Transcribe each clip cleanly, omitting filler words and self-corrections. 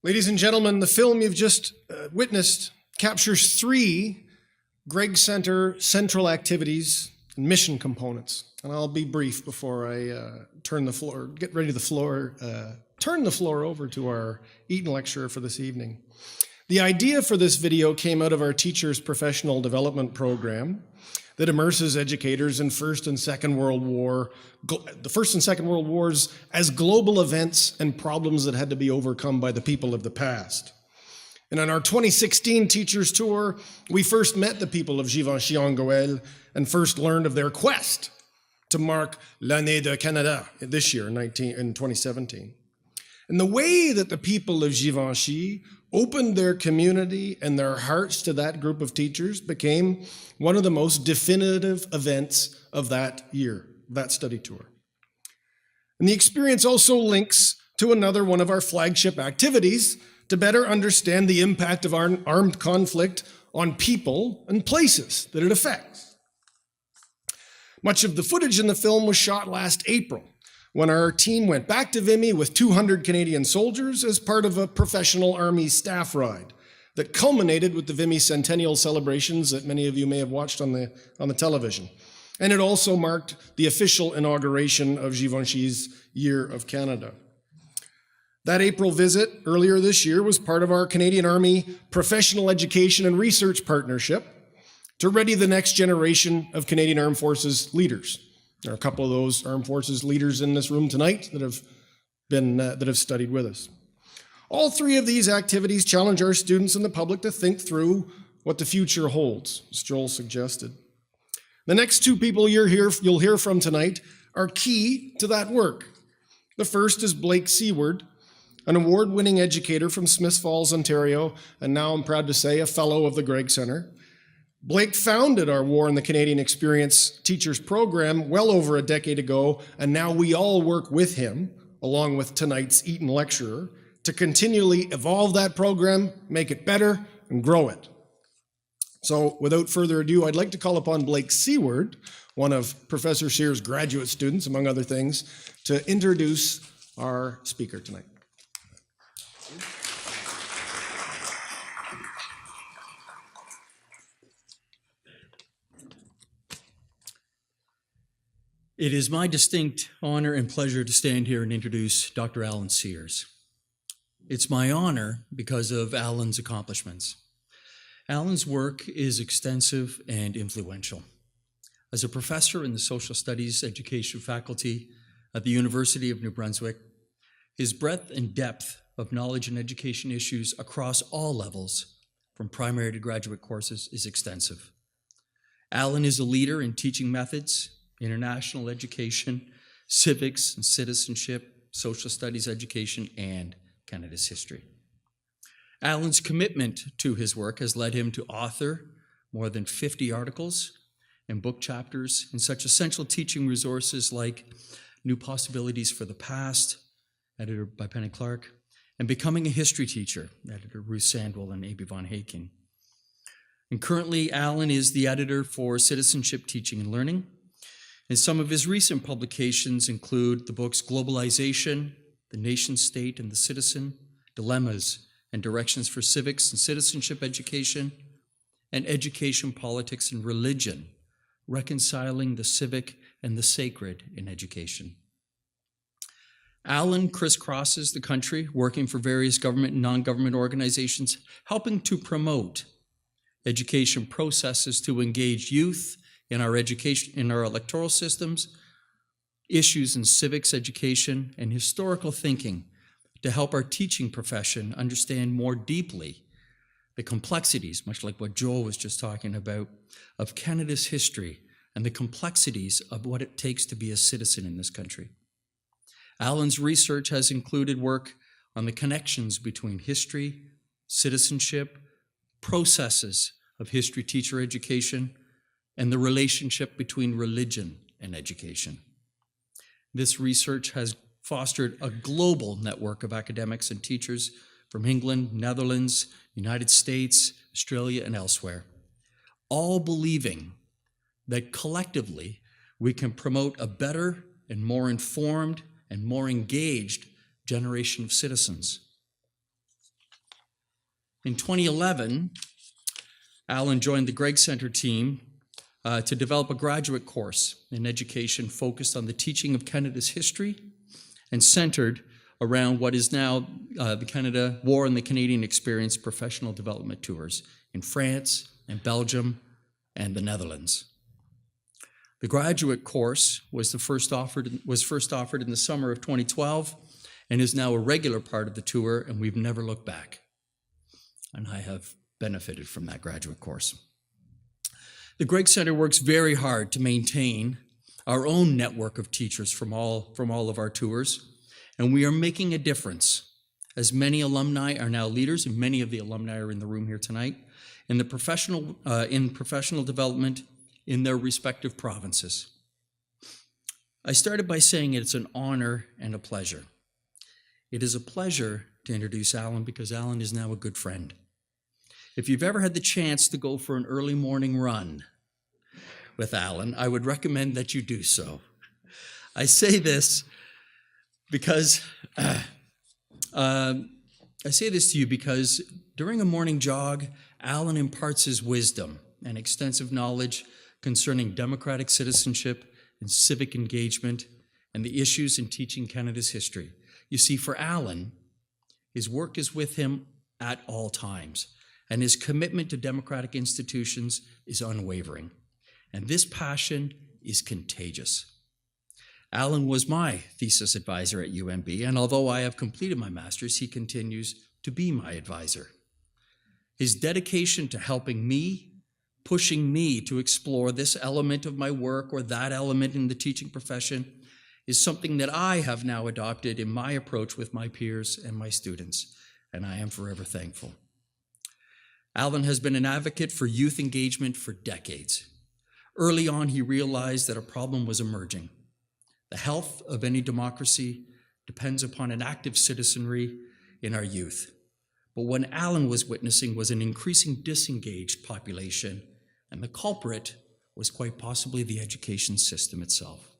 Ladies and gentlemen, the film you've just witnessed captures three Gregg Center central activities and mission components. And I'll be brief before I turn the floor over to our Eaton lecturer for this evening. The idea for this video came out of our teachers' professional development program that immerses educators in the First and Second World Wars as global events and problems that had to be overcome by the people of the past. And on our 2016 teachers tour, we first met the people of Givenchy-en-Goël and first learned of their quest to mark l'année de Canada this year in 2017. And the way that the people of Givenchy opened their community and their hearts to that group of teachers became one of the most definitive events of that year, that study tour. And the experience also links to another one of our flagship activities to better understand the impact of armed conflict on people and places that it affects. Much of the footage in the film was shot last April, when our team went back to Vimy with 200 Canadian soldiers as part of a professional Army staff ride that culminated with the Vimy Centennial celebrations that many of you may have watched on the television. And it also marked the official inauguration of Givenchy's Year of Canada. That April visit earlier this year was part of our Canadian Army Professional Education and Research Partnership to ready the next generation of Canadian Armed Forces leaders. There are a couple of those Armed Forces leaders in this room tonight that have studied with us. All three of these activities challenge our students and the public to think through what the future holds, as Joel suggested. The next two people you'll hear from tonight are key to that work. The first is Blake Seward, an award-winning educator from Smiths Falls, Ontario, and now I'm proud to say a fellow of the Gregg Center. Blake founded our War in the Canadian Experience Teachers Program well over a decade ago, and now we all work with him, along with tonight's Eaton lecturer, to continually evolve that program, make it better, and grow it. So without further ado, I'd like to call upon Blake Seward, one of Professor Sears' graduate students, among other things, to introduce our speaker tonight. It is my distinct honor and pleasure to stand here and introduce Dr. Alan Sears. It's my honor because of Alan's accomplishments. Alan's work is extensive and influential. As a professor in the Social Studies Education faculty at the University of New Brunswick, his breadth and depth of knowledge and education issues across all levels, from primary to graduate courses, is extensive. Alan is a leader in teaching methods, international education, civics and citizenship, social studies education, and Canada's history. Alan's commitment to his work has led him to author more than 50 articles and book chapters in such essential teaching resources like New Possibilities for the Past, edited by Penny Clark, and Becoming a History Teacher, editor Ruth Sandwell and A.B. von Haken. And currently, Alan is the editor for Citizenship Teaching and Learning, and some of his recent publications include the books Globalization, The Nation State and the Citizen, Dilemmas and Directions for Civics and Citizenship Education, and Education, Politics, and Religion, Reconciling the Civic and the Sacred in Education. Alan crisscrosses the country, working for various government and non-government organizations, helping to promote education processes to engage youth in our education, in our electoral systems, issues in civics education, and historical thinking to help our teaching profession understand more deeply the complexities, much like what Joel was just talking about, of Canada's history and the complexities of what it takes to be a citizen in this country. Alan's research has included work on the connections between history, citizenship, processes of history teacher education, and the relationship between religion and education. This research has fostered a global network of academics and teachers from England, Netherlands, United States, Australia, and elsewhere, all believing that collectively we can promote a better and more informed and more engaged generation of citizens. In 2011, Alan joined the Gregg Center team to develop a graduate course in education focused on the teaching of Canada's history and centered around what is now the Canada War and the Canadian Experience professional development tours in France and Belgium and the Netherlands. The graduate course was first offered in the summer of 2012 and is now a regular part of the tour, and we've never looked back. And I have benefited from that graduate course. The Gregg Center works very hard to maintain our own network of teachers from all of our tours, and we are making a difference, as many alumni are now leaders, and many of the alumni are in the room here tonight, in professional development in their respective provinces. I started by saying it's an honor and a pleasure. It is a pleasure to introduce Alan because Alan is now a good friend. If you've ever had the chance to go for an early morning run with Alan, I would recommend that you do so. I say this because during a morning jog, Alan imparts his wisdom and extensive knowledge concerning democratic citizenship and civic engagement and the issues in teaching Canada's history. You see, for Alan, his work is with him at all times, and his commitment to democratic institutions is unwavering. And this passion is contagious. Alan was my thesis advisor at UNB, and although I have completed my master's, he continues to be my advisor. His dedication to helping me, pushing me to explore this element of my work or that element in the teaching profession is something that I have now adopted in my approach with my peers and my students, and I am forever thankful. Alan has been an advocate for youth engagement for decades. Early on, he realized that a problem was emerging. The health of any democracy depends upon an active citizenry in our youth. But what Alan was witnessing was an increasing disengaged population, and the culprit was quite possibly the education system itself.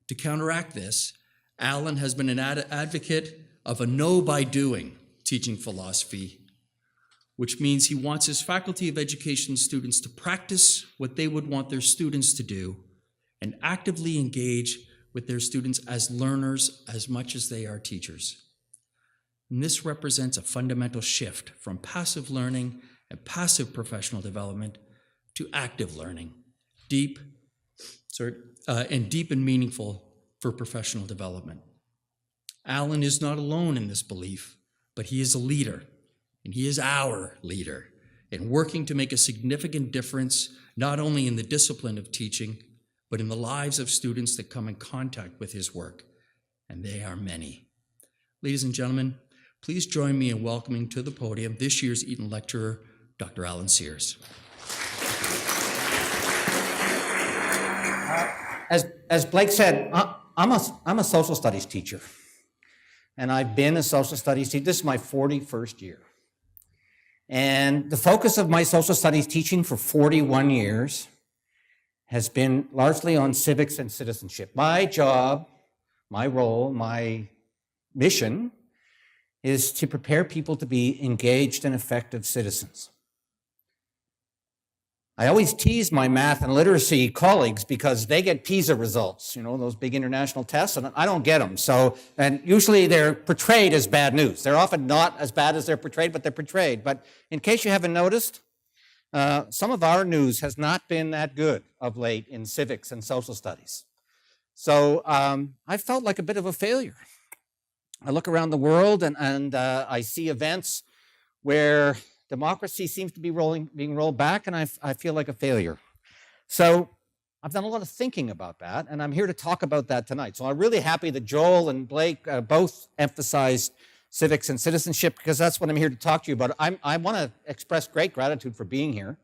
To counteract this, Alan has been an advocate of a know-by-doing teaching philosophy, which means he wants his Faculty of Education students to practice what they would want their students to do and actively engage with their students as learners as much as they are teachers. And this represents a fundamental shift from passive learning and passive professional development to active learning, deep and meaningful for professional development. Alan is not alone in this belief, but he is a leader, and he is our leader in working to make a significant difference, not only in the discipline of teaching, but in the lives of students that come in contact with his work, and they are many. Ladies and gentlemen, please join me in welcoming to the podium this year's Eaton lecturer, Dr. Alan Sears. As Blake said, I'm a social studies teacher, and I've been a social studies teacher. This is my 41st year. And the focus of my social studies teaching for 41 years has been largely on civics and citizenship. My job, my role, my mission is to prepare people to be engaged and effective citizens. I always tease my math and literacy colleagues because they get PISA results, those big international tests, and I don't get them. And usually they're portrayed as bad news. They're often not as bad as they're portrayed, but they're portrayed. But in case you haven't noticed, some of our news has not been that good of late in civics and social studies. So I felt like a bit of a failure. I look around the world and I see events where democracy seems to be being rolled back, and I feel like a failure. So I've done a lot of thinking about that, and I'm here to talk about that tonight. So I'm really happy that Joel and Blake both emphasized civics and citizenship, because that's what I'm here to talk to you about. I want to express great gratitude for being here.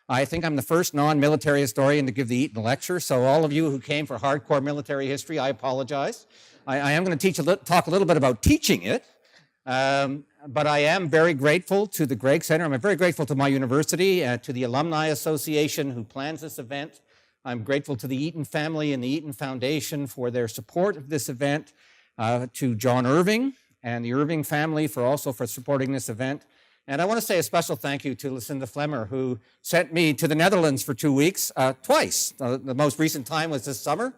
I think I'm the first non-military historian to give the Eaton lecture, so all of you who came for hardcore military history, I apologize. I am going to talk a little bit about teaching it, but I am very grateful to the Gregg Center. I'm very grateful to my university, to the Alumni Association who plans this event. I'm grateful to the Eaton family and the Eaton Foundation for their support of this event, to John Irving and the Irving family for supporting this event, And I want to say a special thank you to Lucinda Flemmer, who sent me to the Netherlands for 2 weeks, twice. The most recent time was this summer.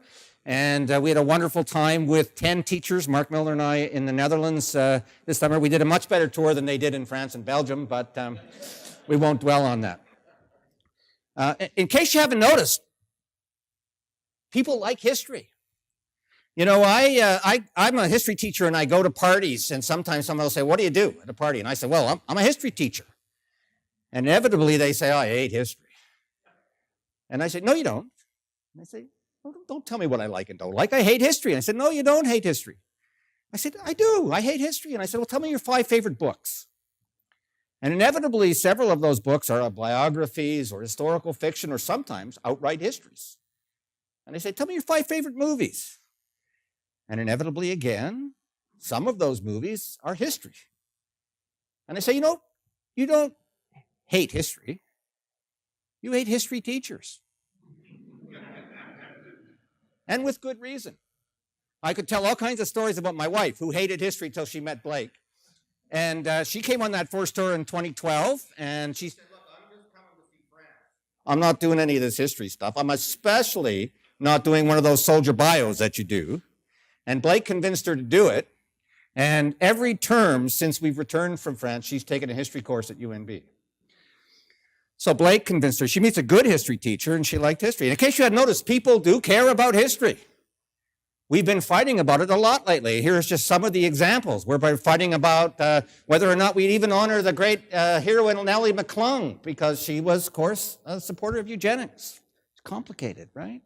And we had a wonderful time with 10 teachers, Mark Miller and I, in the Netherlands this summer. We did a much better tour than they did in France and Belgium, but we won't dwell on that. In case you haven't noticed, people like history. You know, I'm a history teacher and I go to parties, and sometimes someone will say, "What do you do at a party?" And I say, "Well, I'm a history teacher." And inevitably they say, "Oh, I hate history." And I say, "No, you don't." And they say, "Well, don't tell me what I like and don't like. I hate history." And I said, "No, you don't hate history." I said, "I do. I hate history." And I said, "Well, tell me your 5 favorite books." And inevitably, several of those books are biographies or historical fiction or sometimes outright histories. And they say, "Tell me your 5 favorite movies." And inevitably, again, some of those movies are history. And I say, you don't hate history. You hate history teachers. And with good reason. I could tell all kinds of stories about my wife, who hated history till she met Blake. And she came on that first tour in 2012, and she said, "Look, I'm just coming to see France. I'm not doing any of this history stuff. I'm especially not doing one of those soldier bios that you do." And Blake convinced her to do it. And every term since we've returned from France, she's taken a history course at UNB. So Blake convinced her. She meets a good history teacher, and she liked history. And in case you hadn't noticed, people do care about history. We've been fighting about it a lot lately. Here's just some of the examples. We're fighting about whether or not we'd even honor the great heroine Nellie McClung, because she was, of course, a supporter of eugenics. It's complicated, right?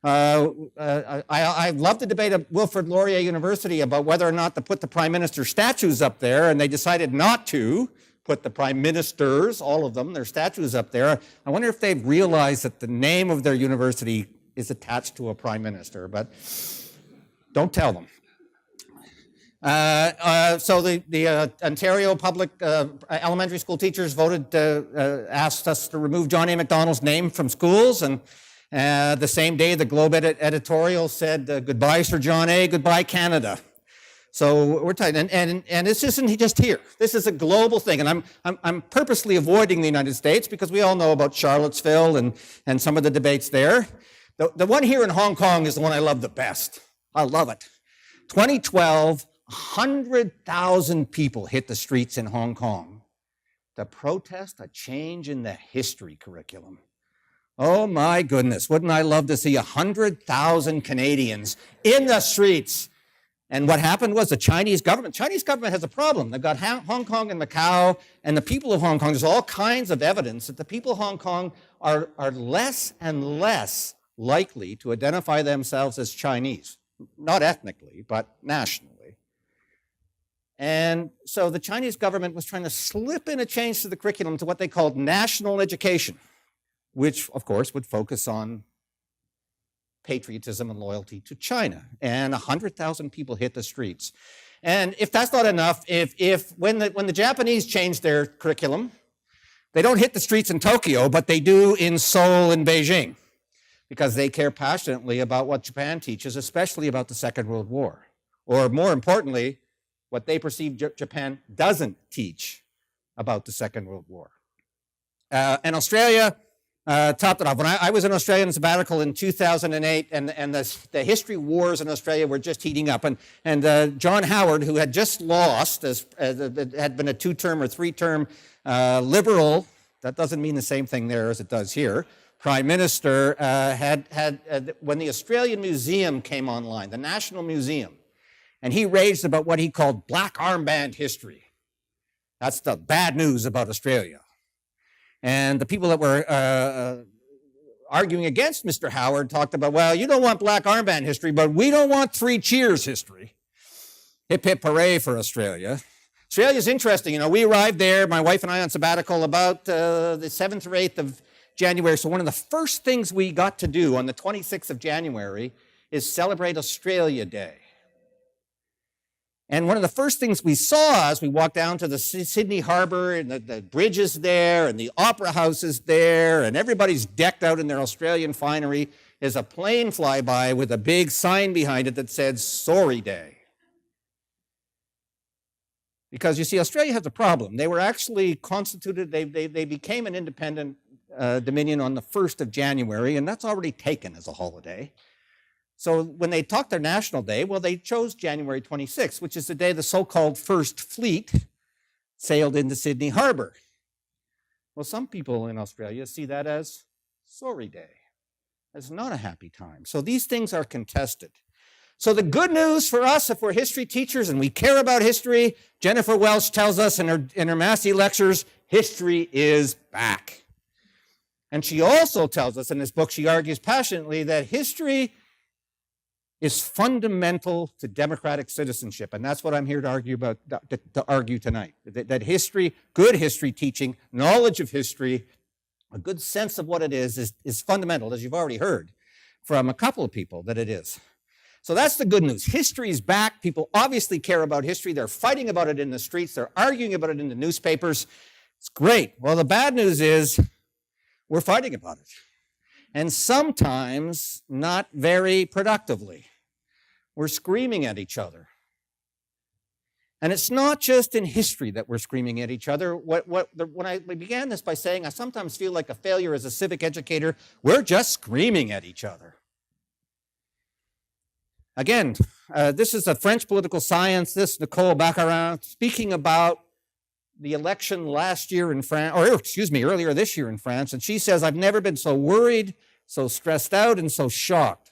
I love the debate at Wilfrid Laurier University about whether or not to put the prime minister statues up there, and they decided not to put the prime ministers, all of them, their statues up there. I wonder if they've realized that the name of their university is attached to a prime minister, but don't tell them. So the Ontario public elementary school teachers voted, asked us to remove John A. Macdonald's name from schools, and the same day, the Globe editorial said, "Goodbye, Sir John A., goodbye, Canada." So we're tight, and this isn't just here. This is a global thing, and I'm purposely avoiding the United States because we all know about Charlottesville and some of the debates there. The one here in Hong Kong is the one I love the best. I love it. 2012, 100,000 people hit the streets in Hong Kong to protest a change in the history curriculum. Oh my goodness, wouldn't I love to see 100,000 Canadians in the streets? And what happened was the Chinese government has a problem. They've got Hong Kong and Macau, and the people of Hong Kong, there's all kinds of evidence that the people of Hong Kong are less and less likely to identify themselves as Chinese. Not ethnically, but nationally. And so the Chinese government was trying to slip in a change to the curriculum to what they called national education, which, of course, would focus on patriotism and loyalty to China. And 100,000 people hit the streets. And if that's not enough, when the Japanese change their curriculum, they don't hit the streets in Tokyo, but they do in Seoul and Beijing, because they care passionately about what Japan teaches, especially about the Second World War. Or more importantly, what they perceive Japan doesn't teach about the Second World War. And Australia topped it off. When I was in Australian sabbatical in 2008, and the history wars in Australia were just heating up. And John Howard, who had just lost, had been a 2-term or 3-term Liberal, that doesn't mean the same thing there as it does here, Prime Minister, when the Australian Museum came online, the National Museum, and he raged about what he called black armband history. That's the bad news about Australia. And the people that were arguing against Mr. Howard talked about, well, you don't want black armband history, but we don't want 3 cheers history. Hip, hip, hooray for Australia. Australia's interesting. You know, we arrived there, my wife and I, on sabbatical about the 7th or 8th of January. So one of the first things we got to do on the 26th of January is celebrate Australia Day. And one of the first things we saw as we walked down to the Sydney Harbour, and the bridge is there, and the Opera House is there, and everybody's decked out in their Australian finery, is a plane flyby with a big sign behind it that said, "Sorry Day." Because you see, Australia has a problem. They were actually constituted, they became an independent dominion on the 1st of January, and that's already taken as a holiday. So when they talked their national day, well, they chose January 26th, which is the day the so-called First Fleet sailed into Sydney Harbor. Well, some people in Australia see that as sorry day, as not a happy time. So these things are contested. So the good news for us, if we're history teachers and we care about history, Jennifer Welch tells us in her Massey lectures, history is back. And she also tells us in this book, she argues passionately that history is fundamental to democratic citizenship. And that's what I'm here to argue tonight. That history, good history teaching, knowledge of history, a good sense of what it is fundamental, as you've already heard from a couple of people that it is. So that's the good news. History is back. People obviously care about history. They're fighting about it in the streets. They're arguing about it in the newspapers. It's great. Well, the bad news is we're fighting about it. And sometimes not very productively. We're screaming at each other. And it's not just in history that we're screaming at each other. When I began this by saying I sometimes feel like a failure as a civic educator, we're just screaming at each other. Again, this is a French political science, this Nicole Baccarin, speaking about the election last year in France, earlier this year in France, and she says, I've never been so worried, so stressed out, and so shocked.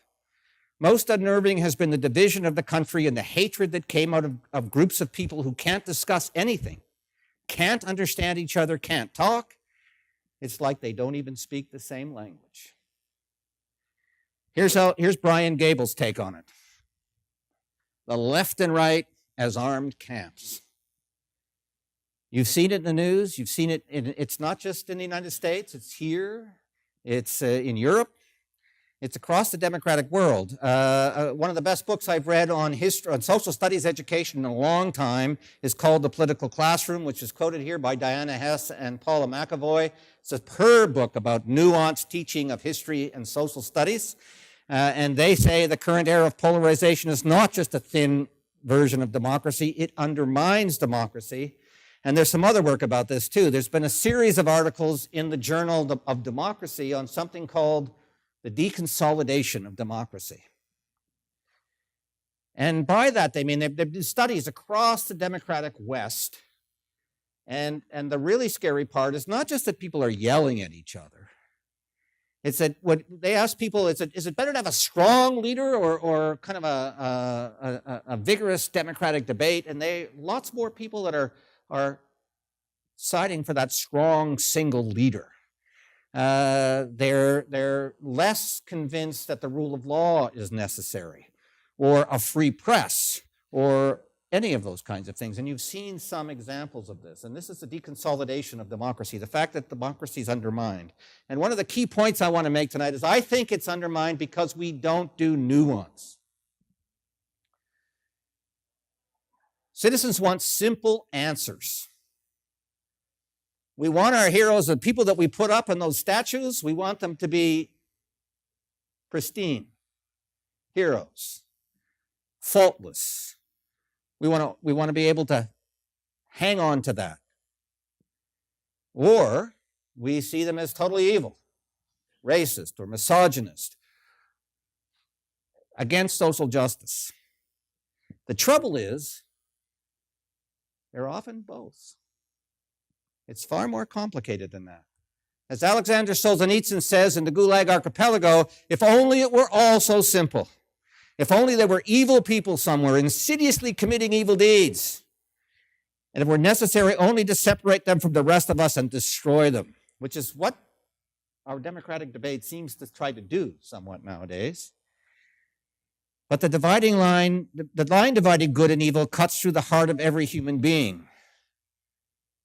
Most unnerving has been the division of the country and the hatred that came out of groups of people who can't discuss anything, can't understand each other, can't talk. It's like they don't even speak the same language. Here's Brian Gable's take on it. The left and right as armed camps. You've seen it in the news. You've seen it. It's not just in the United States. It's here. It's in Europe. It's across the democratic world. One of the best books I've read on history, on social studies education in a long time is called The Political Classroom, which is quoted here by Diana Hess and Paula McAvoy. It's a superb book about nuanced teaching of history and social studies. And they say the current era of polarization is not just a thin version of democracy, it undermines democracy. And there's some other work about this too. There's been a series of articles in the Journal of Democracy on something called the deconsolidation of democracy. And by that they mean they've done studies across the democratic West. And the really scary part is not just that people are yelling at each other. It's that what they ask people, is it better to have a strong leader or kind of a vigorous democratic debate? And lots more people that are siding for that strong single leader. They're less convinced that the rule of law is necessary, or a free press, or any of those kinds of things. And you've seen some examples of this. And this is the deconsolidation of democracy, the fact that democracy is undermined. And one of the key points I want to make tonight is I think it's undermined because we don't do nuance. Citizens want simple answers. We want our heroes, the people that we put up in those statues, we want them to be pristine, heroes, faultless. We want to be able to hang on to that. Or we see them as totally evil, racist or misogynist, against social justice. The trouble is, they're often both. It's far more complicated than that. As Alexander Solzhenitsyn says in the Gulag Archipelago, if only it were all so simple. If only there were evil people somewhere insidiously committing evil deeds. And if it were necessary only to separate them from the rest of us and destroy them, which is what our democratic debate seems to try to do somewhat nowadays. But the line dividing good and evil cuts through the heart of every human being.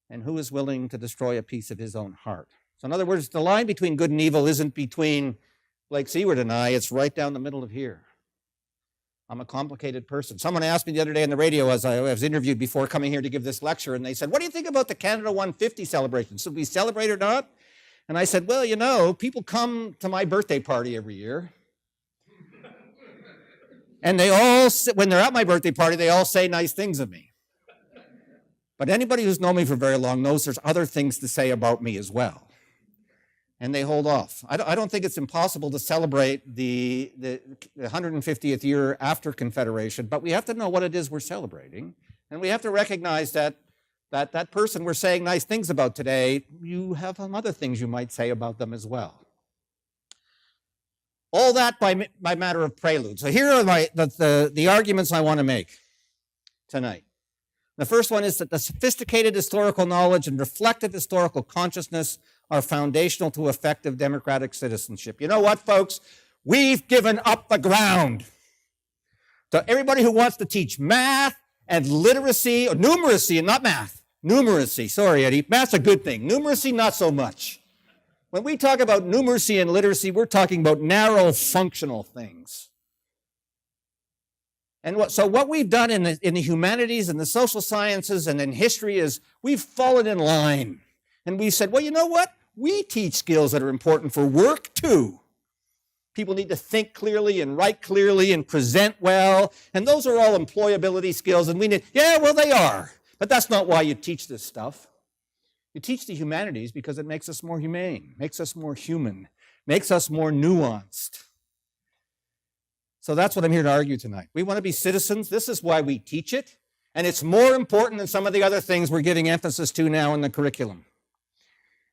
And who is willing to destroy a piece of his own heart? So in other words, the line between good and evil isn't between Blake Seward and I, it's right down the middle of here. I'm a complicated person. Someone asked me the other day on the radio as I was interviewed before coming here to give this lecture, and they said, what do you think about the Canada 150 celebration? Should we celebrate or not? And I said, well, you know, people come to my birthday party every year. And they all, when they're at my birthday party, they all say nice things of me. But anybody who's known me for very long knows there's other things to say about me as well. And they hold off. I don't think it's impossible to celebrate the 150th year after Confederation, but we have to know what it is we're celebrating. And we have to recognize that person we're saying nice things about today, you have some other things you might say about them as well. All that by matter of prelude. So here are the arguments I want to make tonight. The first one is that the sophisticated historical knowledge and reflective historical consciousness are foundational to effective democratic citizenship. You know what, folks? We've given up the ground. So everybody who wants to teach math and literacy, or numeracy, and not math, numeracy, sorry, Eddie, math's a good thing. Numeracy, not so much. When we talk about numeracy and literacy, we're talking about narrow functional things. And so what we've done in the humanities and the social sciences and in history is we've fallen in line. And we said, well, you know what? We teach skills that are important for work too. People need to think clearly and write clearly and present well. And those are all employability skills. And we need, yeah, well, they are. But that's not why you teach this stuff. You teach the humanities because it makes us more humane, makes us more human, makes us more nuanced. So that's what I'm here to argue tonight. We want to be citizens. This is why we teach it. And it's more important than some of the other things we're giving emphasis to now in the curriculum.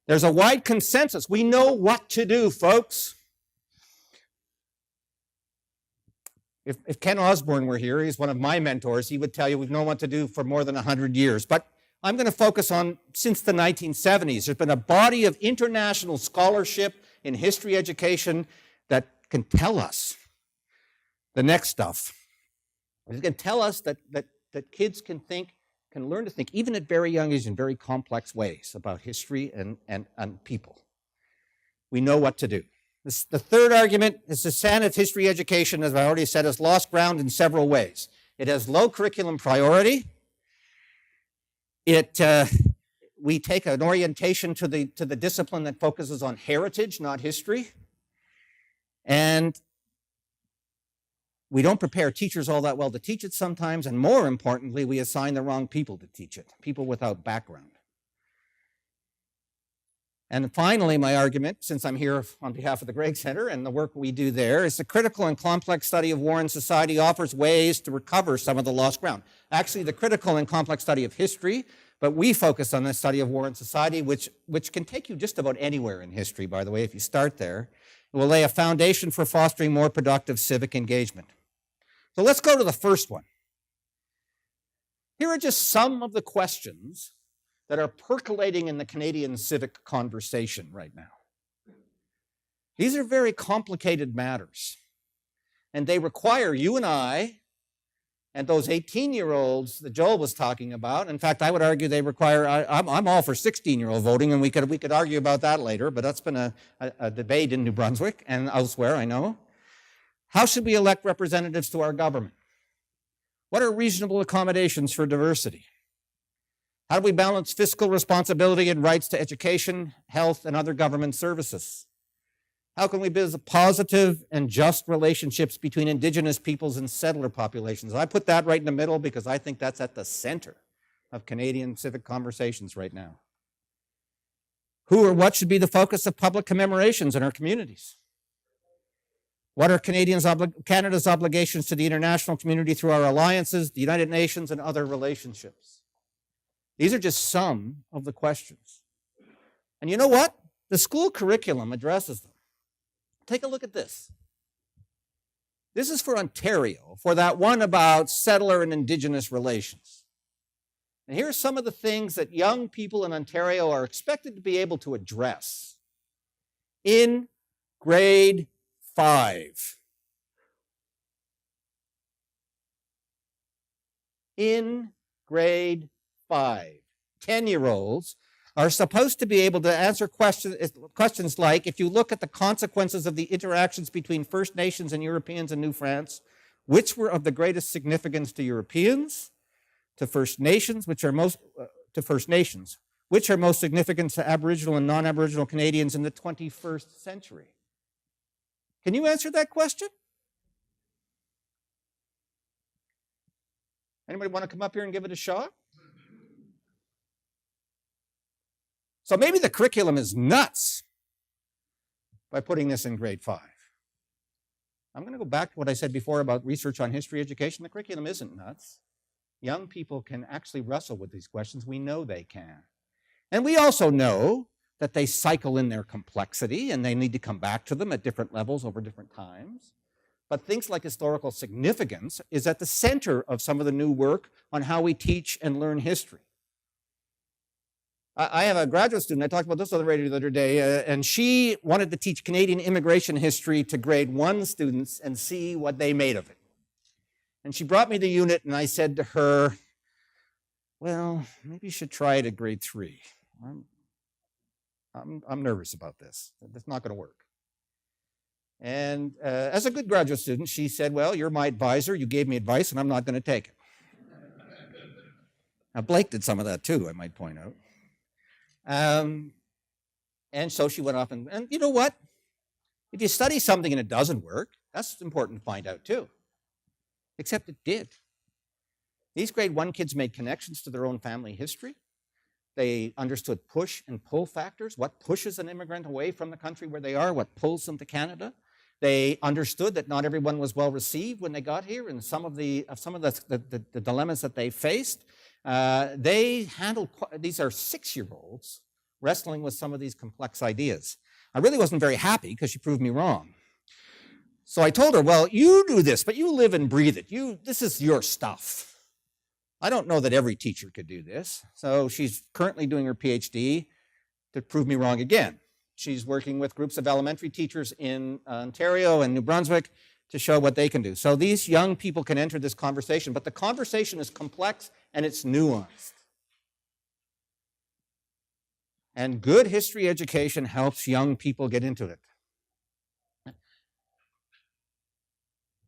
There's a wide consensus. We know what to do, folks. If Ken Osborne were here, he's one of my mentors, he would tell you we've known what to do for more than 100 years. But I'm going to focus on since the 1970s. There's been a body of international scholarship in history education that can tell us the next stuff. It can tell us that kids can learn to think, even at very young age, in very complex ways about history and people. We know what to do. The third argument is the standard of history education, as I already said, has lost ground in several ways. It has low curriculum priority. We take an orientation to the discipline that focuses on heritage, not history. And we don't prepare teachers all that well to teach it sometimes, and more importantly, we assign the wrong people to teach it, people without background. And finally, my argument, since I'm here on behalf of the Gregg Center and the work we do there, is the critical and complex study of war and society offers ways to recover some of the lost ground. Actually, the critical and complex study of history, but we focus on the study of war and society, which can take you just about anywhere in history, by the way, if you start there. It will lay a foundation for fostering more productive civic engagement. So let's go to the first one. Here are just some of the questions that are percolating in the Canadian civic conversation right now. These are very complicated matters, and they require you and I and those 18-year-olds that Joel was talking about. In fact, I would argue they require, I'm all for 16-year-old voting, and we could argue about that later, but that's been a debate in New Brunswick and elsewhere, I know. How should we elect representatives to our government? What are reasonable accommodations for diversity? How do we balance fiscal responsibility and rights to education, health, and other government services? How can we build positive and just relationships between Indigenous peoples and settler populations? I put that right in the middle because I think that's at the center of Canadian civic conversations right now. Who or what should be the focus of public commemorations in our communities? What are Canada's obligations to the international community through our alliances, the United Nations, and other relationships? These are just some of the questions. And you know what? The school curriculum addresses them. Take a look at this. This is for Ontario, for that one about settler and Indigenous relations. And here are some of the things that young people in Ontario are expected to be able to address in grade 5. In grade 5. 10-year-olds are supposed to be able to answer questions like, if you look at the consequences of the interactions between First Nations and Europeans in New France, which were of the greatest significance to Europeans, to First Nations, which are most significant to Aboriginal and non-Aboriginal Canadians in the 21st century? Can you answer that question? Anybody want to come up here and give it a shot? So maybe the curriculum is nuts by putting this in grade 5. I'm going to go back to what I said before about research on history education. The curriculum isn't nuts. Young people can actually wrestle with these questions. We know they can. And we also know that they cycle in their complexity and they need to come back to them at different levels over different times. But things like historical significance is at the center of some of the new work on how we teach and learn history. I have a graduate student, I talked about this on the radio the other day, and she wanted to teach Canadian immigration history to grade 1 students and see what they made of it. And she brought me the unit and I said to her, well, maybe you should try it at grade 3. I'm nervous about this. It's not going to work. And as a good graduate student, she said, well, you're my advisor. You gave me advice, and I'm not going to take it. Now, Blake did some of that too, I might point out. And so she went off, and you know what? If you study something and it doesn't work, that's important to find out too. Except it did. These grade 1 kids made connections to their own family history. They understood push and pull factors, what pushes an immigrant away from the country where they are, what pulls them to Canada. They understood that not everyone was well received when they got here, and some of the dilemmas that they faced. They handled, these are 6-year-olds wrestling with some of these complex ideas. I really wasn't very happy because she proved me wrong. So I told her, well, you do this, but you live and breathe it. This is your stuff. I don't know that every teacher could do this. So she's currently doing her PhD to prove me wrong again. She's working with groups of elementary teachers in Ontario and New Brunswick to show what they can do. So these young people can enter this conversation, but the conversation is complex and it's nuanced. And good history education helps young people get into it.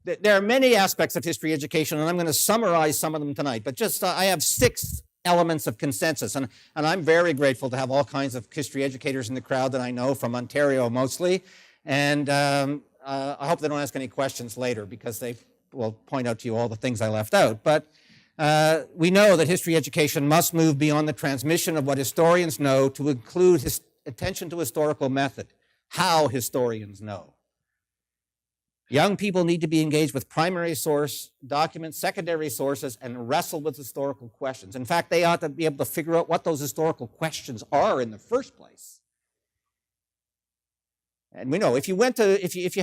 There are many aspects of history education, and I'm going to summarize some of them tonight, but just I have 6 elements of consensus, and I'm very grateful to have all kinds of history educators in the crowd that I know from Ontario mostly, and I hope they don't ask any questions later because they will point out to you all the things I left out. But we know that history education must move beyond the transmission of what historians know to include attention to historical method, how historians know. Young people need to be engaged with primary source documents, secondary sources, and wrestle with historical questions. In fact, they ought to be able to figure out what those historical questions are in the first place. And we know if you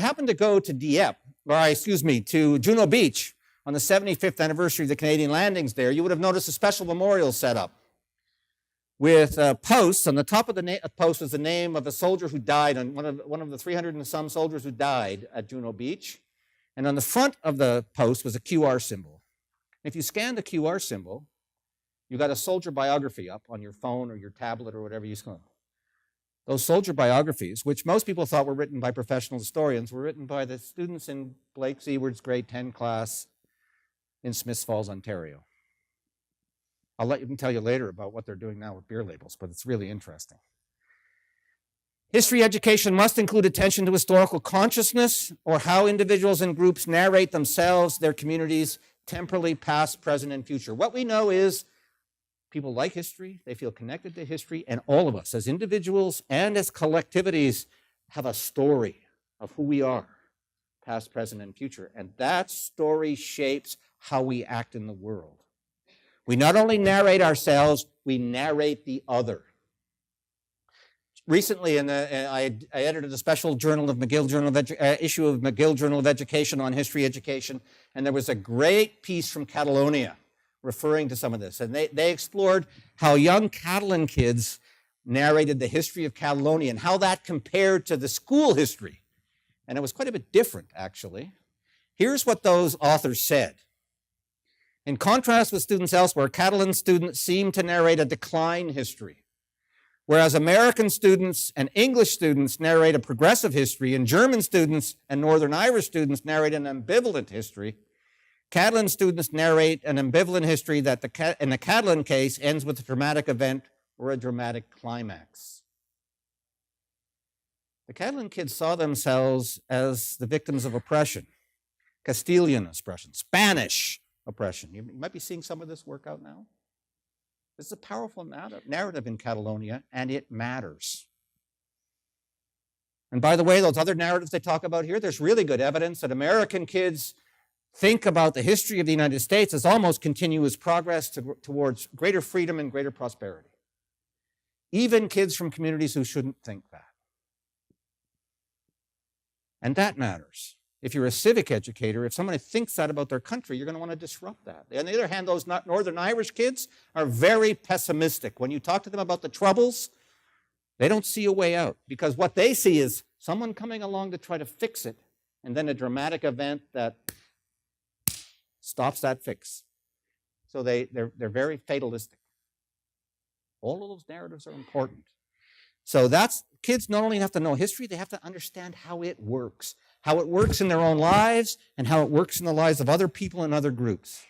happen to go to Dieppe, to Juno Beach on the 75th anniversary of the Canadian landings there, you would have noticed a special memorial set up with posts. On the top of the post was the name of a soldier who died, and one of the 300 and some soldiers who died at Juno Beach. And on the front of the post was a QR symbol. If you scan the QR symbol, you got a soldier biography up on your phone or your tablet or whatever you scan. Those soldier biographies, which most people thought were written by professional historians, were written by the students in Blake Seward's grade 10 class in Smiths Falls, Ontario. I'll let them tell you later about what they're doing now with beer labels, but it's really interesting. History education must include attention to historical consciousness, or how individuals and groups narrate themselves, their communities, temporally, past, present, and future. What we know is people like history, they feel connected to history, and all of us as individuals and as collectivities have a story of who we are, past, present, and future. And that story shapes how we act in the world. We not only narrate ourselves, we narrate the other. Recently, I edited a special journal of issue of McGill Journal of Education on history education, and there was a great piece from Catalonia referring to some of this. And they explored how young Catalan kids narrated the history of Catalonia and how that compared to the school history. And it was quite a bit different, actually. Here's what those authors said. In contrast with students elsewhere, Catalan students seem to narrate a decline history, whereas American students and English students narrate a progressive history, and German students and Northern Irish students narrate an ambivalent history. Catalan students narrate an ambivalent history that, in the Catalan case, ends with a dramatic event or a dramatic climax. The Catalan kids saw themselves as the victims of oppression, Castilian oppression, Spanish oppression. You might be seeing some of this work out now. This is a powerful narrative in Catalonia, and it matters. And by the way, those other narratives they talk about here, there's really good evidence that American kids think about the history of the United States as almost continuous progress towards greater freedom and greater prosperity. Even kids from communities who shouldn't think that. And that matters. If you're a civic educator, if somebody thinks that about their country, you're going to want to disrupt that. On the other hand, those Northern Irish kids are very pessimistic. When you talk to them about the troubles, they don't see a way out, because what they see is someone coming along to try to fix it, and then a dramatic event that stops that fix. So they're very fatalistic. All of those narratives are important. So kids not only have to know history, they have to understand how it works in their own lives and how it works in the lives of other people and other groups.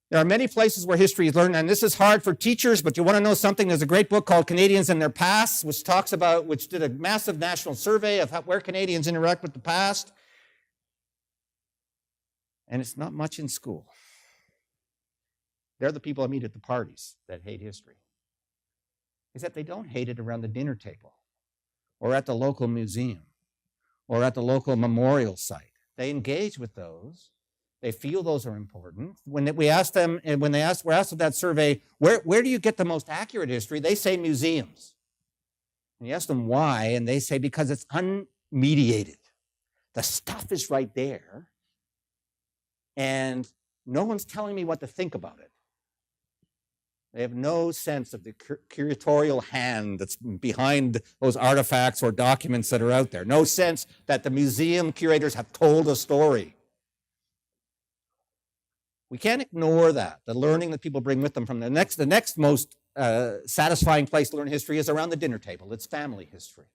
There are many places where history is learned, and this is hard for teachers, but you want to know something, there's a great book called Canadians and Their Past, which did a massive national survey of where Canadians interact with the past. And it's not much in school. They're the people I meet at the parties that hate history. Except they don't hate it around the dinner table or at the local museum or at the local memorial site. They engage with those. They feel those are important. When we ask them, and when we're asked of that survey, where do you get the most accurate history? They say museums. And you ask them why, and they say because it's unmediated. The stuff is right there, and no one's telling me what to think about it. They have no sense of the curatorial hand that's behind those artifacts or documents that are out there. No sense that the museum curators have told a story. We can't ignore that, the learning that people bring with them from the next most satisfying place to learn history is around the dinner table. It's family history.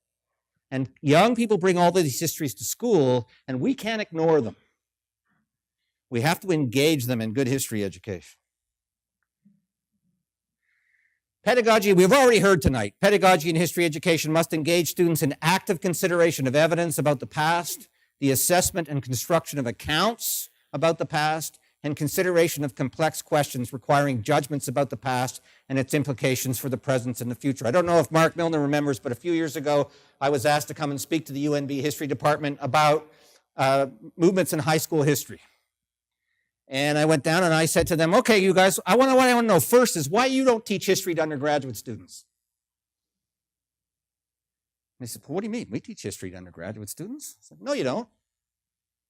And young people bring all these histories to school, and we can't ignore them. We have to engage them in good history education. Pedagogy, we've already heard tonight, pedagogy in history education must engage students in active consideration of evidence about the past, the assessment and construction of accounts about the past, and consideration of complex questions requiring judgments about the past and its implications for the present and the future. I don't know if Mark Milner remembers, but a few years ago, I was asked to come and speak to the UNB History Department about movements in high school history. And I went down and I said to them, okay, you guys, what I want to know first is why you don't teach history to undergraduate students. And they said, well, what do you mean? We teach history to undergraduate students? I said, no, you don't.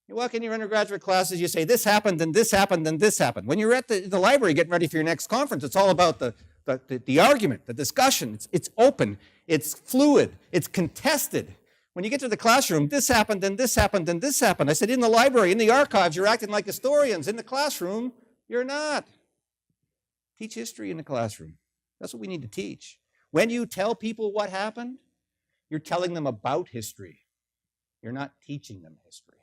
You walk in your undergraduate classes, you say, this happened, and this happened, and this happened. When you're at the library getting ready for your next conference, it's all about the argument, the discussion. It's open, it's fluid, it's contested. When you get to the classroom, this happened, and this happened, and this happened. I said, in the library, in the archives, you're acting like historians. In the classroom, you're not. Teach history in the classroom. That's what we need to teach. When you tell people what happened, you're telling them about history. You're not teaching them history.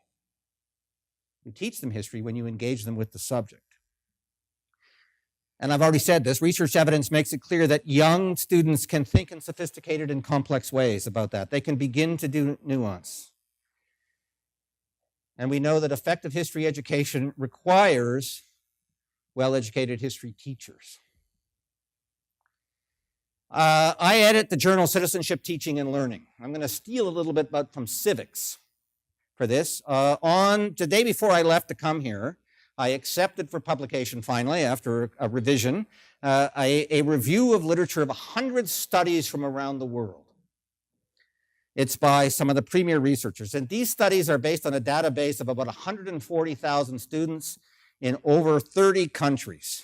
You teach them history when you engage them with the subject. And I've already said this, research evidence makes it clear that young students can think in sophisticated and complex ways about that. They can begin to do nuance. And we know that effective history education requires well-educated history teachers. I edit the journal Citizenship, Teaching, and Learning. I'm going to steal a little bit from civics for this. On the day before I left to come here, I accepted for publication finally, after a revision, a review of literature of 100 studies from around the world. It's by some of the premier researchers. And these studies are based on a database of about 140,000 students in over 30 countries.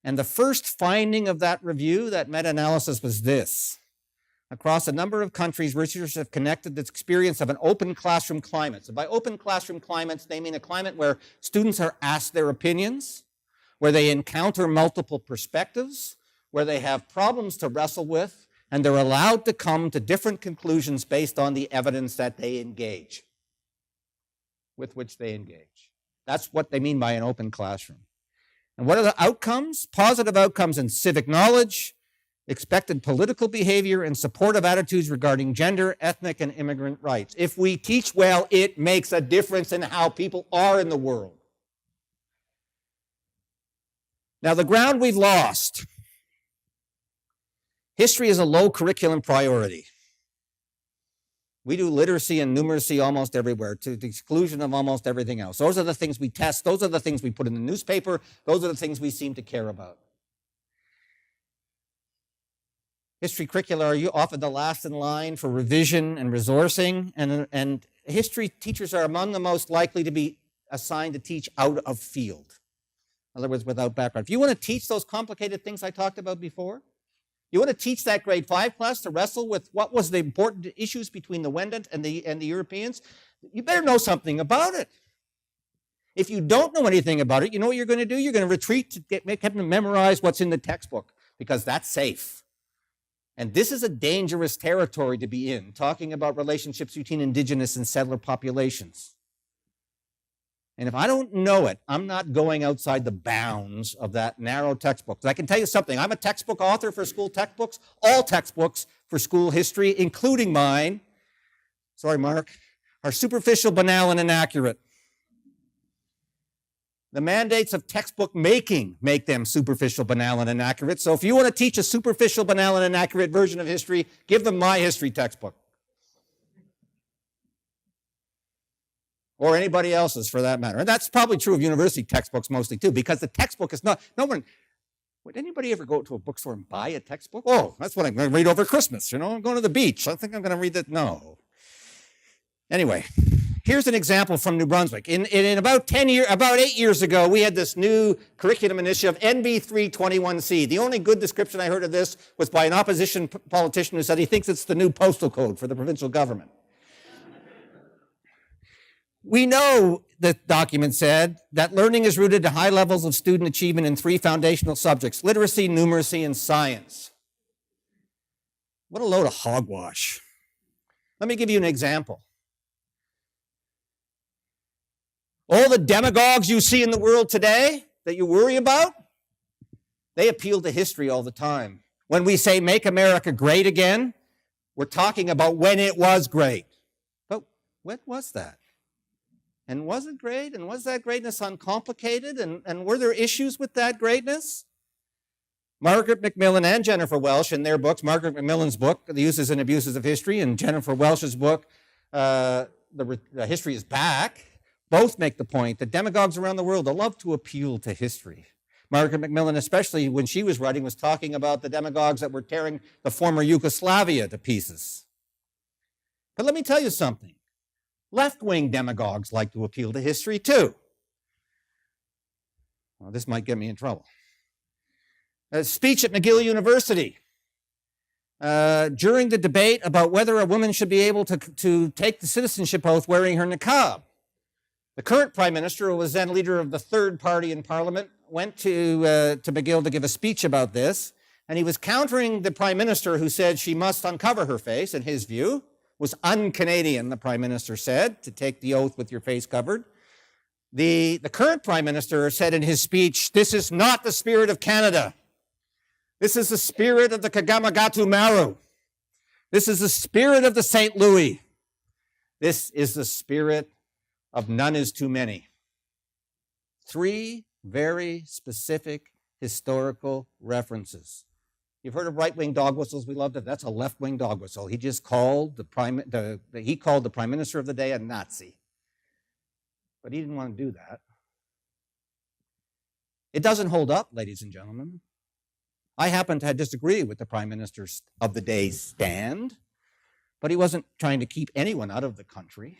And the first finding of that review, that meta-analysis, was this. Across a number of countries, researchers have connected the experience of an open classroom climate. So by open classroom climates, they mean a climate where students are asked their opinions, where they encounter multiple perspectives, where they have problems to wrestle with, and they're allowed to come to different conclusions based on the evidence that they engage, with which they engage. That's what they mean by an open classroom. And what are the outcomes? Positive outcomes in civic knowledge, expected political behavior, and supportive attitudes regarding gender, ethnic, and immigrant rights. If we teach well, it makes a difference in how people are in the world. Now, the ground we've lost. History is a low curriculum priority. We do literacy and numeracy almost everywhere, to the exclusion of almost everything else. Those are the things we test. Those are the things we put in the newspaper. Those are the things we seem to care about. History curricula are often the last in line for revision and resourcing, and history teachers are among the most likely to be assigned to teach out of field. In other words, without background. If you want to teach those complicated things I talked about before, you want to teach that grade 5 class to wrestle with what was the important issues between the Wendat and the Europeans, you better know something about it. If you don't know anything about it, you know what you're going to do? You're going to retreat to make them memorize what's in the textbook, because that's safe. And this is a dangerous territory to be in, talking about relationships between indigenous and settler populations. And if I don't know it, I'm not going outside the bounds of that narrow textbook. I can tell you something. I'm a textbook author for school textbooks, all textbooks for school history, including mine. Sorry, Mark. Are superficial, banal, and inaccurate. The mandates of textbook making make them superficial, banal, and inaccurate. So if you want to teach a superficial, banal, and inaccurate version of history, give them my history textbook. Or anybody else's, for that matter. And that's probably true of university textbooks mostly, too, because the textbook is not, would anybody ever go to a bookstore and buy a textbook? Oh, that's what I'm going to read over Christmas, I'm going to the beach. I think I'm going to read that. No. Anyway, here's an example from New Brunswick. In about 8 years ago, we had this new curriculum initiative, NB 321C. The only good description I heard of this was by an opposition politician who said he thinks it's the new postal code for the provincial government. We know, the document said, that learning is rooted to high levels of student achievement in 3 foundational subjects: literacy, numeracy, and science. What a load of hogwash. Let me give you an example. All the demagogues you see in the world today that you worry about, they appeal to history all the time. When we say make America great again, we're talking about when it was great. But when was that? And was it great? And was that greatness uncomplicated? And were there issues with that greatness? Margaret Macmillan and Jennifer Welsh, in their books, Margaret Macmillan's book, The Uses and Abuses of History, and Jennifer Welsh's book, The History is Back, both make the point that demagogues around the world love to appeal to history. Margaret Macmillan, especially when she was writing, was talking about the demagogues that were tearing the former Yugoslavia to pieces. But let me tell you something. Left-wing demagogues like to appeal to history, too. Well, this might get me in trouble. A speech at McGill University during the debate about whether a woman should be able to take the citizenship oath wearing her niqab. The current Prime Minister, who was then leader of the third party in Parliament, went to McGill to give a speech about this, and he was countering the Prime Minister, who said she must uncover her face, in his view. Was un-Canadian, the Prime Minister said, to take the oath with your face covered. The current Prime Minister said in his speech, "This is not the spirit of Canada. This is the spirit of the Kagamagatu Maru. This is the spirit of the St. Louis. This is the spirit of none is too many." 3 very specific historical references. You've heard of right-wing dog whistles. We loved it. That's a left-wing dog whistle. He just called the Prime Minister of the day a Nazi. But he didn't want to do that. It doesn't hold up, ladies and gentlemen. I happen to disagree with the Prime Minister of the day's stand, but he wasn't trying to keep anyone out of the country.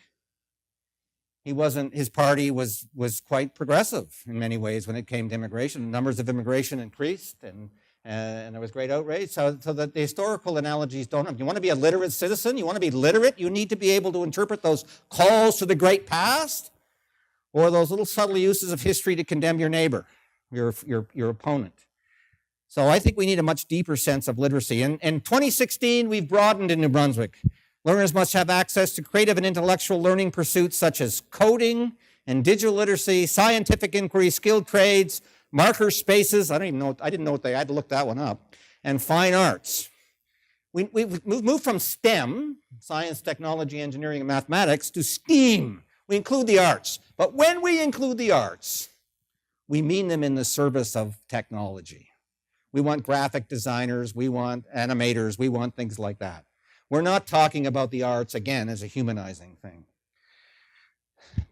His party was quite progressive in many ways when it came to immigration. Numbers of immigration increased, and there was great outrage. So that the historical analogies don't have. You want to be a literate citizen? You want to be literate? You need to be able to interpret those calls to the great past, or those little subtle uses of history to condemn your neighbor, your opponent. So I think we need a much deeper sense of literacy. In 2016, we've broadened in New Brunswick. Learners must have access to creative and intellectual learning pursuits such as coding and digital literacy, scientific inquiry, skilled trades, marker spaces. I didn't know what they had to look that one up. And fine arts. We've moved from STEM, science, technology, engineering, and mathematics, to STEAM. We include the arts. But when we include the arts, we mean them in the service of technology. We want graphic designers, we want animators, we want things like that. We're not talking about the arts, again, as a humanizing thing.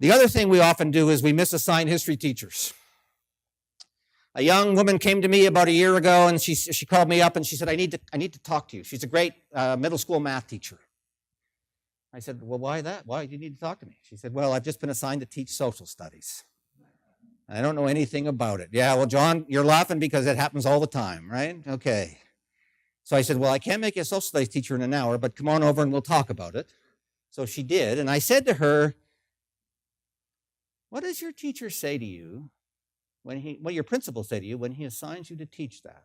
The other thing we often do is we misassign history teachers. A young woman came to me about a year ago, and she called me up and she said, I need to talk to you. She's a great middle school math teacher. I said, well, why that? Why do you need to talk to me? She said, well, I've just been assigned to teach social studies. I don't know anything about it. Yeah, well, John, you're laughing because it happens all the time, right? Okay. So I said, well, I can't make you a social studies teacher in an hour, but come on over and we'll talk about it. So she did, and I said to her, what does your teacher say to you what your principal say to you when he assigns you to teach that?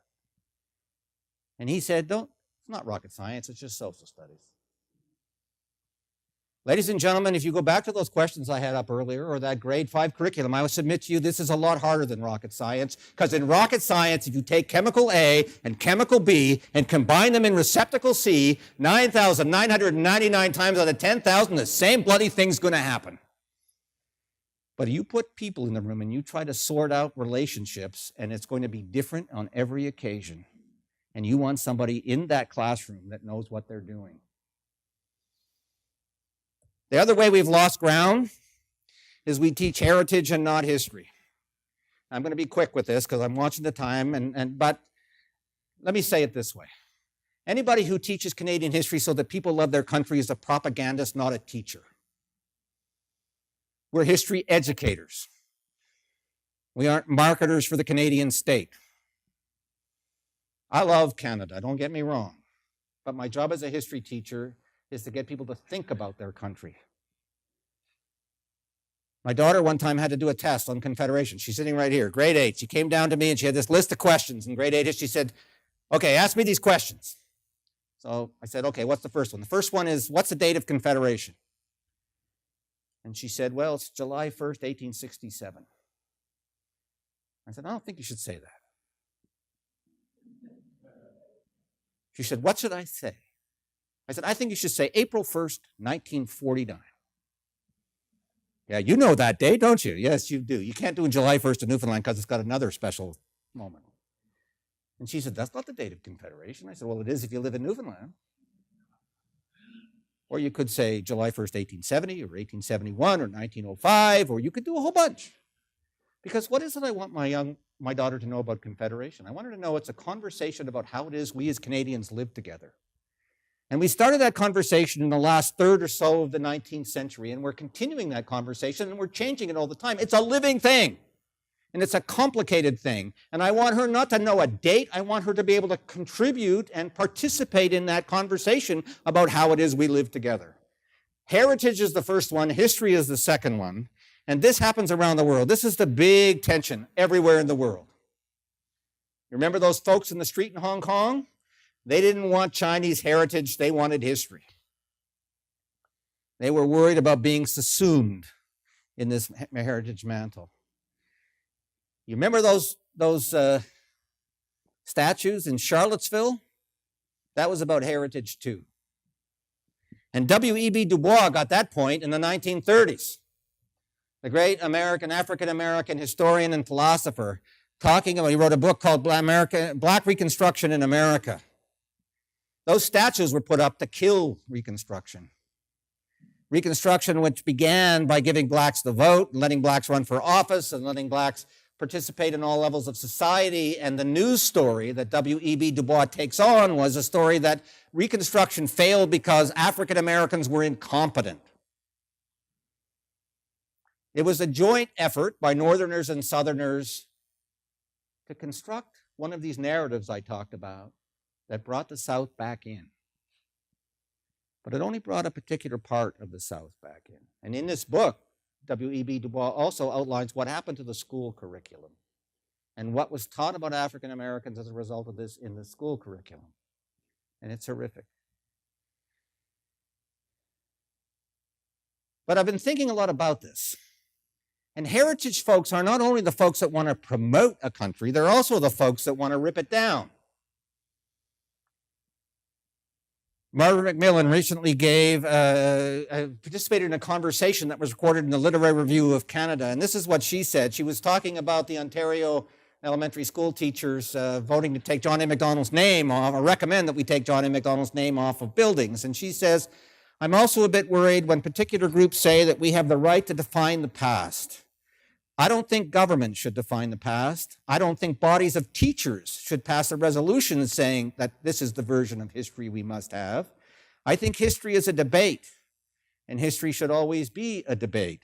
And he said, it's not rocket science, it's just social studies. Ladies and gentlemen, if you go back to those questions I had up earlier, or that grade 5 curriculum, I would submit to you this is a lot harder than rocket science, because in rocket science, if you take chemical A and chemical B and combine them in receptacle C, 9,999 times out of 10,000, the same bloody thing's going to happen. But you put people in the room and you try to sort out relationships, and it's going to be different on every occasion. And you want somebody in that classroom that knows what they're doing. The other way we've lost ground is we teach heritage and not history. I'm going to be quick with this because I'm watching the time, but let me say it this way. Anybody who teaches Canadian history so that people love their country is a propagandist, not a teacher. We're history educators. We aren't marketers for the Canadian state. I love Canada, don't get me wrong. But my job as a history teacher is to get people to think about their country. My daughter one time had to do a test on Confederation. She's sitting right here, grade 8. She came down to me and she had this list of questions in grade 8. She said, okay, ask me these questions. So I said, okay, what's the first one? The first one is, what's the date of Confederation? And she said, well, it's July 1st, 1867. I said, I don't think you should say that. She said, what should I say? I said, I think you should say April 1st, 1949. Yeah, you know that date, don't you? Yes, you do. You can't do July 1st in Newfoundland because it's got another special moment. And she said, that's not the date of Confederation. I said, well, it is if you live in Newfoundland. Or you could say July 1st, 1870, or 1871, or 1905, or you could do a whole bunch. Because what is it I want my daughter to know about Confederation? I want her to know it's a conversation about how it is we as Canadians live together. And we started that conversation in the last third or so of the 19th century, and we're continuing that conversation, and we're changing it all the time. It's a living thing, and it's a complicated thing. And I want her not to know a date. I want her to be able to contribute and participate in that conversation about how it is we live together. Heritage is the first one. History is the second one. And this happens around the world. This is the big tension everywhere in the world. You remember those folks in the street in Hong Kong? They didn't want Chinese heritage, they wanted history. They were worried about being subsumed in this heritage mantle. You remember those statues in Charlottesville? That was about heritage too. And W.E.B. Du Bois got that point in the 1930s. The great African-American historian and philosopher, he wrote a book called Black Reconstruction in America. Those statues were put up to kill Reconstruction. Reconstruction, which began by giving blacks the vote, and letting blacks run for office, and letting blacks participate in all levels of society. And the news story that W.E.B. Du Bois takes on was a story that Reconstruction failed because African Americans were incompetent. It was a joint effort by Northerners and Southerners to construct one of these narratives I talked about that brought the South back in. But it only brought a particular part of the South back in. And in this book, W.E.B. Du Bois also outlines what happened to the school curriculum and what was taught about African Americans as a result of this in the school curriculum. And it's horrific. But I've been thinking a lot about this. And heritage folks are not only the folks that want to promote a country, they're also the folks that want to rip it down. Margaret Macmillan recently participated in a conversation that was recorded in the Literary Review of Canada, and this is what she said. She was talking about the Ontario elementary school teachers voting to take John A. Macdonald's name off, or recommend that we take John A. Macdonald's name off of buildings. And she says, I'm also a bit worried when particular groups say that we have the right to define the past. I don't think government should define the past. I don't think bodies of teachers should pass a resolution saying that this is the version of history we must have. I think history is a debate, and history should always be a debate.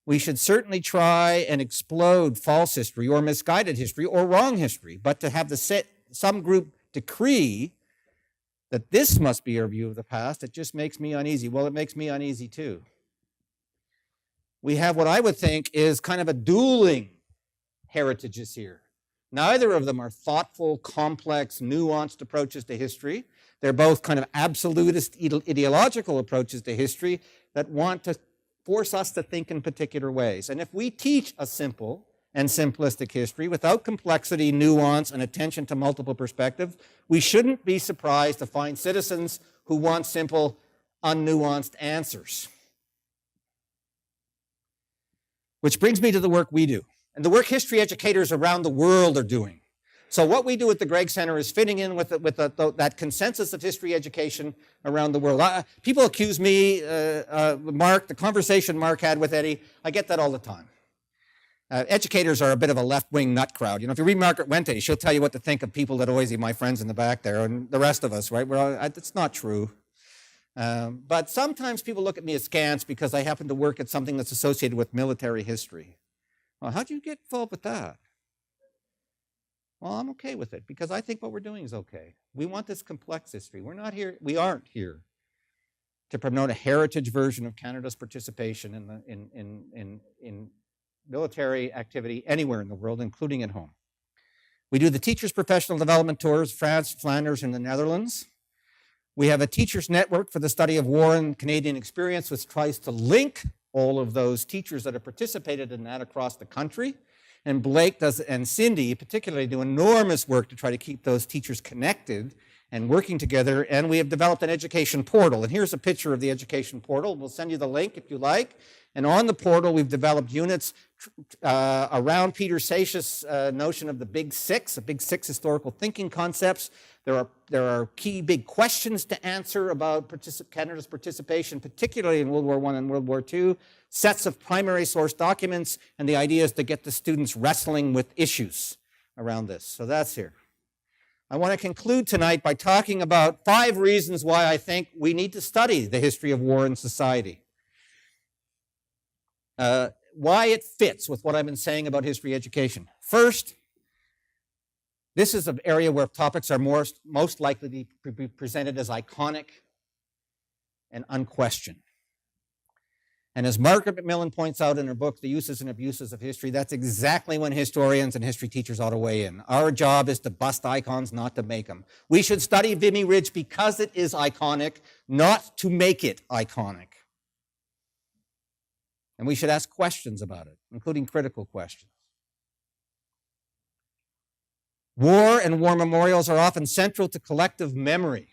We should certainly try and explode false history or misguided history or wrong history, but to have some group decree that this must be our view of the past, it just makes me uneasy. Well, it makes me uneasy too. We have what I would think is kind of a dueling heritages here. Neither of them are thoughtful, complex, nuanced approaches to history. They're both kind of absolutist ideological approaches to history that want to force us to think in particular ways. And if we teach a simple and simplistic history without complexity, nuance, and attention to multiple perspectives, we shouldn't be surprised to find citizens who want simple, unnuanced answers. Which brings me to the work we do, and the work history educators around the world are doing. So what we do at the Gregg Center is fitting in with that consensus of history education around the world. People accuse me, Mark, the conversation Mark had with Eddie, I get that all the time. Educators are a bit of a left-wing nut crowd. You know, if you read Margaret Wente, she'll tell you what to think of people at Oise, my friends in the back there, and the rest of us, right? It's not true. But sometimes people look at me askance because I happen to work at something that's associated with military history. Well, how'd you get involved with that? Well, I'm okay with it because I think what we're doing is okay. We want this complex history. We aren't here to promote a heritage version of Canada's participation in military activity anywhere in the world, including at home. We do the teachers' professional development tours, France, Flanders, and the Netherlands. We have a teachers network for the study of war and Canadian experience, which tries to link all of those teachers that have participated in that across the country. And Blake and Cindy particularly do enormous work to try to keep those teachers connected and working together. And we have developed an education portal. And here's a picture of the education portal. We'll send you the link if you like. And on the portal, we've developed units around Peter Seixas' notion of the Big Six historical thinking concepts. There are key big questions to answer about Canada's participation, particularly in World War I and World War II, sets of primary source documents, and the idea is to get the students wrestling with issues around this. So that's here. I want to conclude tonight by talking about 5 reasons why I think we need to study the history of war in society. Why it fits with what I've been saying about history education. First, this is an area where topics are most likely to be presented as iconic and unquestioned. And as Margaret Macmillan points out in her book, The Uses and Abuses of History, that's exactly when historians and history teachers ought to weigh in. Our job is to bust icons, not to make them. We should study Vimy Ridge because it is iconic, not to make it iconic. And we should ask questions about it, including critical questions. War and war memorials are often central to collective memory